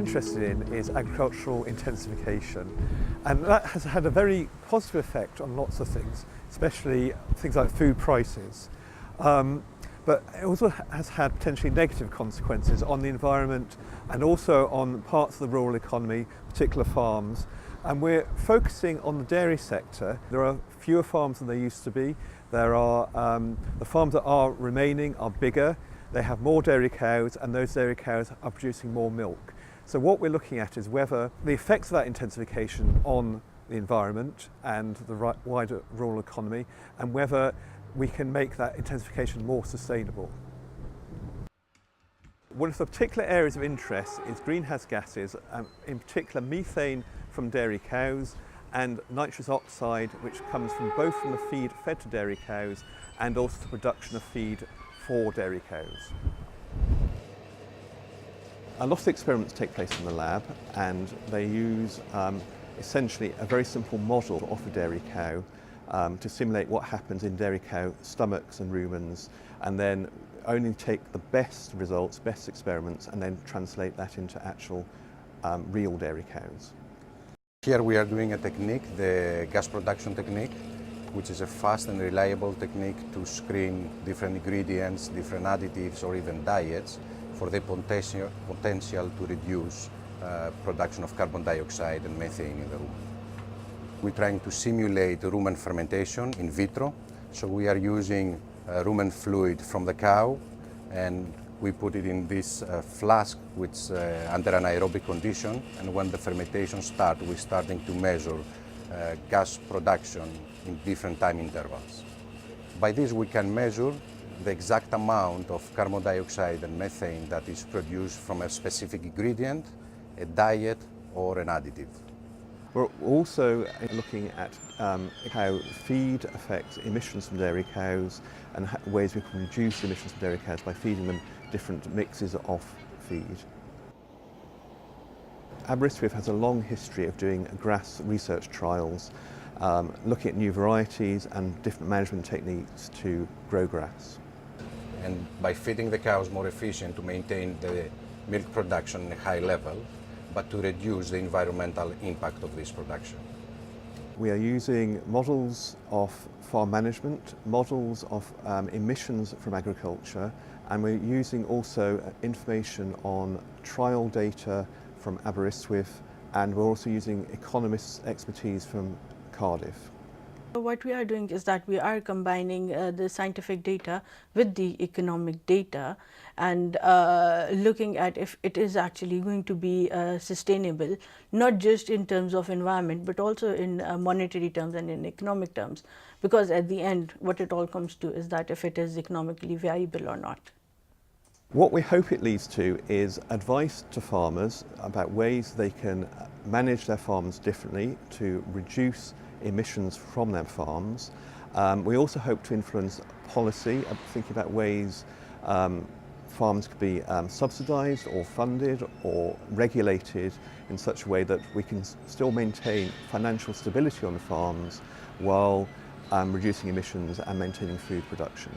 interested in is agricultural intensification, and that has had a very positive effect on lots of things, especially things like food prices. But it also has had potentially negative consequences on the environment and also on parts of the rural economy, particular farms. And we're focusing on the dairy sector. There are fewer farms than there used to be. There are the farms that are remaining are bigger. They have more dairy cows, and those dairy cows are producing more milk. So what we're looking at is whether the effects of that intensification on the environment and the wider rural economy, and whether we can make that intensification more sustainable. One of the particular areas of interest is greenhouse gases, in particular methane from dairy cows and nitrous oxide, which comes from both from the feed fed to dairy cows and also the production of feed for dairy cows. A lot of experiments take place in the lab, and they use essentially a very simple model of a dairy cow to simulate what happens in dairy cow stomachs and rumens, and then only take the best results, best experiments, and then translate that into actual real dairy cows. Here we are doing a technique, the gas production technique, which is a fast and reliable technique to screen different ingredients, different additives, or even diets for the potential to reduce production of carbon dioxide and methane in the rumen. We're trying to simulate rumen fermentation in vitro, so we are using rumen fluid from the cow, and we put it in this flask which under an aerobic condition, and when the fermentation starts, we're starting to measure gas production in different time intervals. By this we can measure the exact amount of carbon dioxide and methane that is produced from a specific ingredient, a diet, or an additive. We're also looking at how feed affects emissions from dairy cows and ways we can reduce emissions from dairy cows by feeding them different mixes of feed. Aberystwyth has a long history of doing grass research trials, looking at new varieties and different management techniques to grow grass. And by feeding the cows more efficient to maintain the milk production at a high level, but to reduce the environmental impact of this production. We are using models of farm management, models of emissions from agriculture, and we're using also information on trial data from Aberystwyth, and we're also using economists' expertise from Cardiff. What we are doing is that we are combining the scientific data with the economic data and looking at if it is actually going to be sustainable, not just in terms of environment, but also in monetary terms and in economic terms. Because at the end, what it all comes to is that if it is economically viable or not. What we hope it leads to is advice to farmers about ways they can manage their farms differently to reduce emissions from their farms. We also hope to influence policy, thinking about ways farms could be subsidised or funded or regulated in such a way that we can still maintain financial stability on the farms while reducing emissions and maintaining food production.